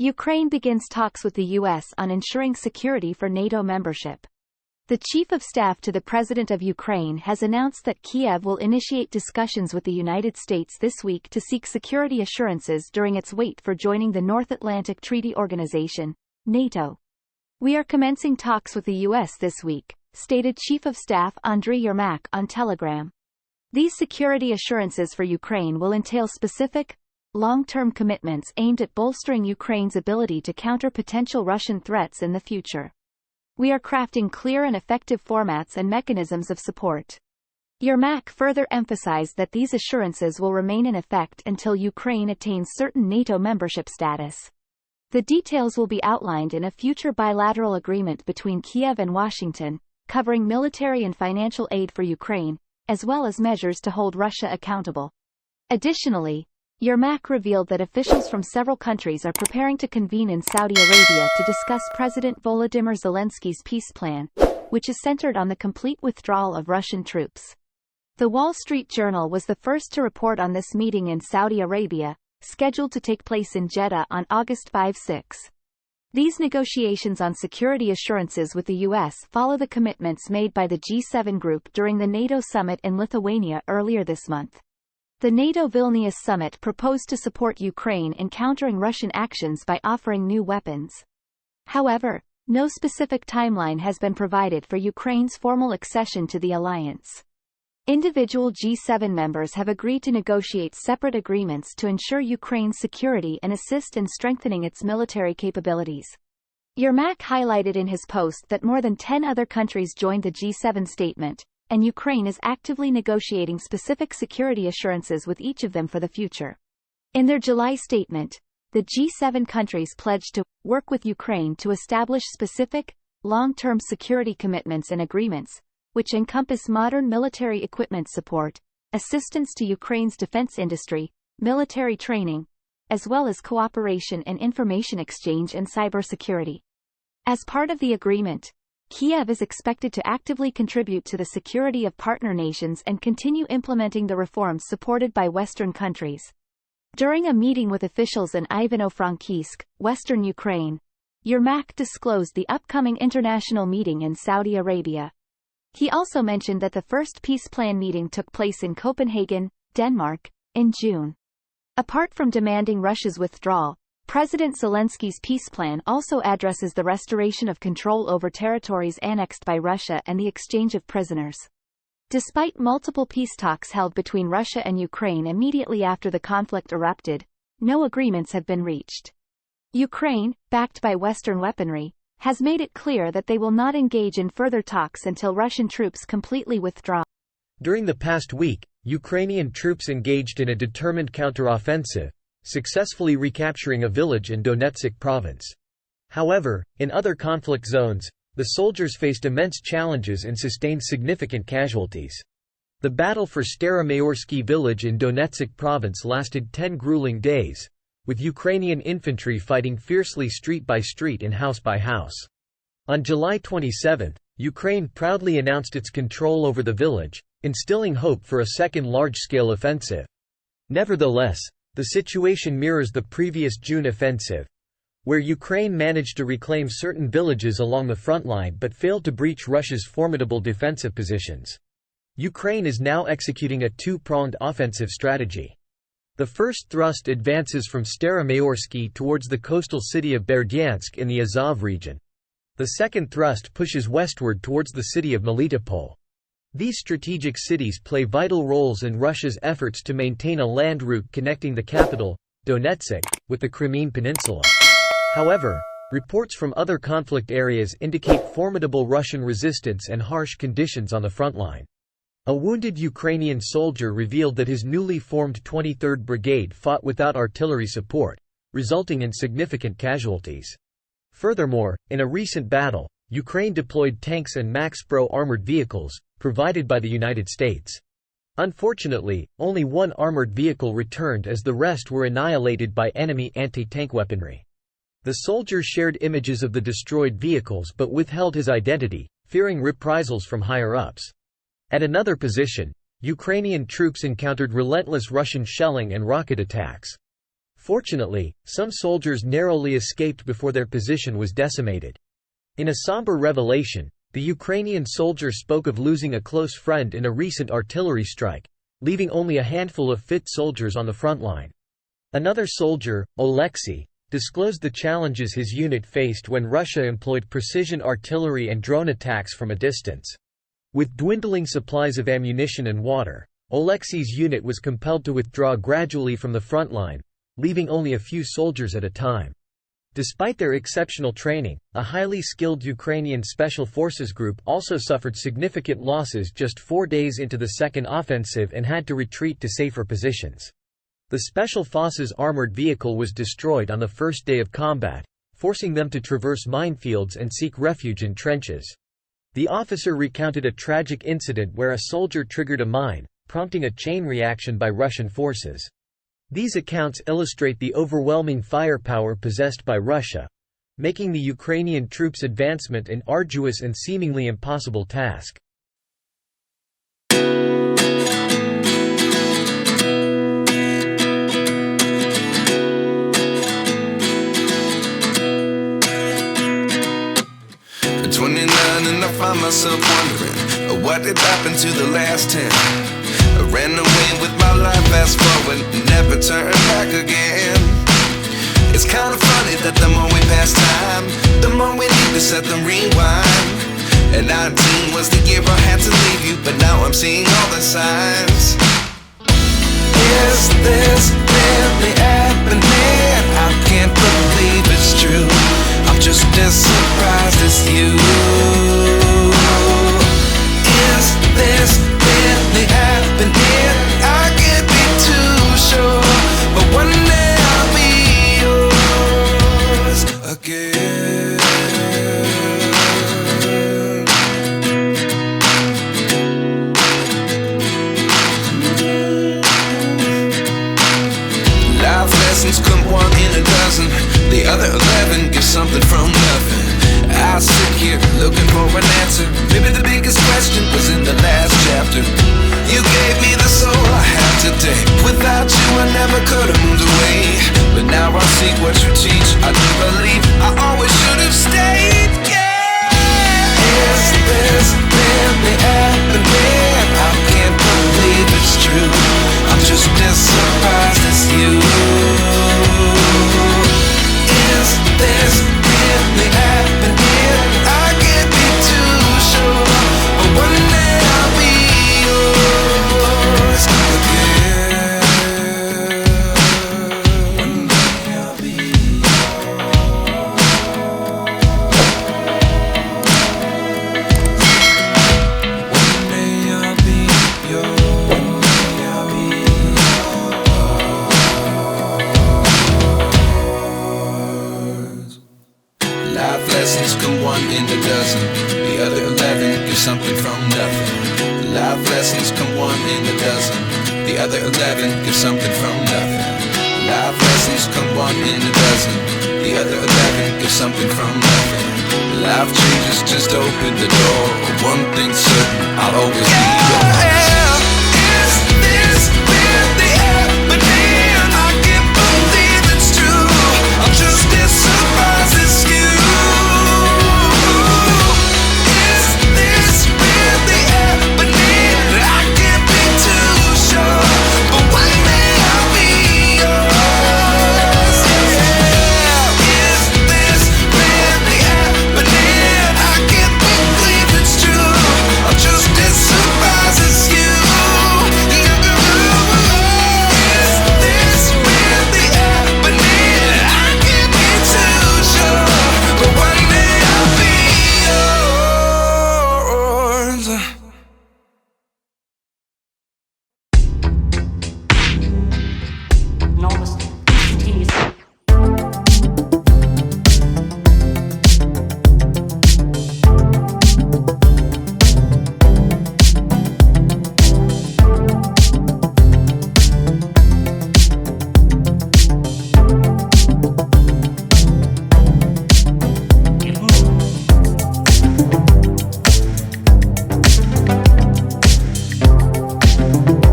Ukraine begins talks with the U.S. on ensuring security for NATO membership. The Chief of Staff to the President of Ukraine has announced that Kyiv will initiate discussions with the United States this week to seek security assurances during its wait for joining the North Atlantic Treaty Organization, NATO. "We are commencing talks with the U.S. this week," stated Chief of Staff Andriy Yermak on Telegram. These security assurances for Ukraine will entail specific, long-term commitments aimed at bolstering Ukraine's ability to counter potential Russian threats in the future. "We are crafting clear and effective formats and mechanisms of support." Yermak further emphasized that these assurances will remain in effect until Ukraine attains certain NATO membership status. The details will be outlined in a future bilateral agreement between Kyiv and Washington, covering military and financial aid for Ukraine, as well as measures to hold Russia accountable. Additionally, Yermak revealed that officials from several countries are preparing to convene in Saudi Arabia to discuss President Volodymyr Zelensky's peace plan, which is centered on the complete withdrawal of Russian troops. The Wall Street Journal was the first to report on this meeting in Saudi Arabia, scheduled to take place in Jeddah on August 5-6. These negotiations on security assurances with the U.S. follow the commitments made by the G7 group during the NATO summit in Lithuania earlier this month. The NATO Vilnius summit proposed to support Ukraine in countering Russian actions by offering new weapons. However, no specific timeline has been provided for Ukraine's formal accession to the alliance. Individual G7 members have agreed to negotiate separate agreements to ensure Ukraine's security and assist in strengthening its military capabilities. Yermak highlighted in his post that more than 10 other countries joined the G7 statement, and Ukraine is actively negotiating specific security assurances with each of them for the future. In their July statement, the G7 countries pledged to work with Ukraine to establish specific, long-term security commitments and agreements, which encompass modern military equipment support, assistance to Ukraine's defense industry, military training, as well as cooperation in information exchange and cybersecurity. As part of the agreement, Kyiv is expected to actively contribute to the security of partner nations and continue implementing the reforms supported by Western countries. During a meeting with officials in Ivano-Frankivsk, Western Ukraine, Yermak disclosed the upcoming international meeting in Saudi Arabia. He also mentioned that the first peace plan meeting took place in Copenhagen, Denmark, in June. Apart from demanding Russia's withdrawal, President Zelensky's peace plan also addresses the restoration of control over territories annexed by Russia and the exchange of prisoners. Despite multiple peace talks held between Russia and Ukraine immediately after the conflict erupted, no agreements have been reached. Ukraine, backed by Western weaponry, has made it clear that they will not engage in further talks until Russian troops completely withdraw. During the past week, Ukrainian troops engaged in a determined counter-offensive, successfully recapturing a village in Donetsk province. However, in other conflict zones, the soldiers faced immense challenges and sustained significant casualties. The battle for Staromayorsky village in Donetsk province lasted 10 grueling days, with Ukrainian infantry fighting fiercely street by street and house by house. On July 27, Ukraine proudly announced its control over the village, instilling hope for a second large-scale offensive. Nevertheless, the situation mirrors the previous June offensive, where Ukraine managed to reclaim certain villages along the front line but failed to breach Russia's formidable defensive positions. Ukraine is now executing a two-pronged offensive strategy. The first thrust advances from Staromayorsky towards the coastal city of Berdyansk in the Azov region. The second thrust pushes westward towards the city of Melitopol. These strategic cities play vital roles in Russia's efforts to maintain a land route connecting the capital, Donetsk, with the Crimean Peninsula. However, reports from other conflict areas indicate formidable Russian resistance and harsh conditions on the front line. A wounded Ukrainian soldier revealed that his newly formed 23rd Brigade fought without artillery support, resulting in significant casualties. Furthermore, in a recent battle, Ukraine deployed tanks and Max-Pro armored vehicles, provided by the United States. Unfortunately, only one armored vehicle returned as the rest were annihilated by enemy anti-tank weaponry. The soldier shared images of the destroyed vehicles but withheld his identity, fearing reprisals from higher-ups. At another position, Ukrainian troops encountered relentless Russian shelling and rocket attacks. Fortunately, some soldiers narrowly escaped before their position was decimated. In a somber revelation, the Ukrainian soldier spoke of losing a close friend in a recent artillery strike, leaving only a handful of fit soldiers on the front line. Another soldier, Oleksiy, disclosed the challenges his unit faced when Russia employed precision artillery and drone attacks from a distance. With dwindling supplies of ammunition and water, Oleksiy's unit was compelled to withdraw gradually from the front line, leaving only a few soldiers at a time. Despite their exceptional training, a highly skilled Ukrainian Special Forces group also suffered significant losses just 4 days into the second offensive and had to retreat to safer positions. The Special Forces armored vehicle was destroyed on the first day of combat, forcing them to traverse minefields and seek refuge in trenches. The officer recounted a tragic incident where a soldier triggered a mine, prompting a chain reaction by Russian forces. These accounts illustrate the overwhelming firepower possessed by Russia, making the Ukrainian troops' advancement an arduous and seemingly impossible task. At 29 and I find myself wondering, what did happen to the last 10? I ran away with my life, fast forward, never turn back again. It's kind of funny that the more we pass time, the more we need to set the rewind. And 19 was the year I had to leave you, but now I'm seeing all the signs. Is this really happening? I can't believe it's true. I'm just as surprised as you. Is this really happening? I can't be too sure, but one day I'll be yours again. Life lessons come 1 in a dozen, the other 11 give something from nothing. I sit here looking for an answer. Maybe the biggest question was in the last chapter. You gave me the soul I have today. Without you I never could have moved away. But now I see what you teach. I do believe I always should have stayed. Yeah. Is this really happening? I can't believe it's true. I'm just as surprised as you. Is this really happening? I can't be too sure, but one day I'll be yours again. One day I'll be yours. One day I'll be yours. I'll be yours. Life lessons come 1 in a dozen, the other 11 give something from nothing. Life lessons come 1 in a dozen, the other 11 give something from nothing. Life lessons come 1 in a dozen, the other 11 give something from nothing. Life changes just open the door. One thing's certain, I'll always be yours.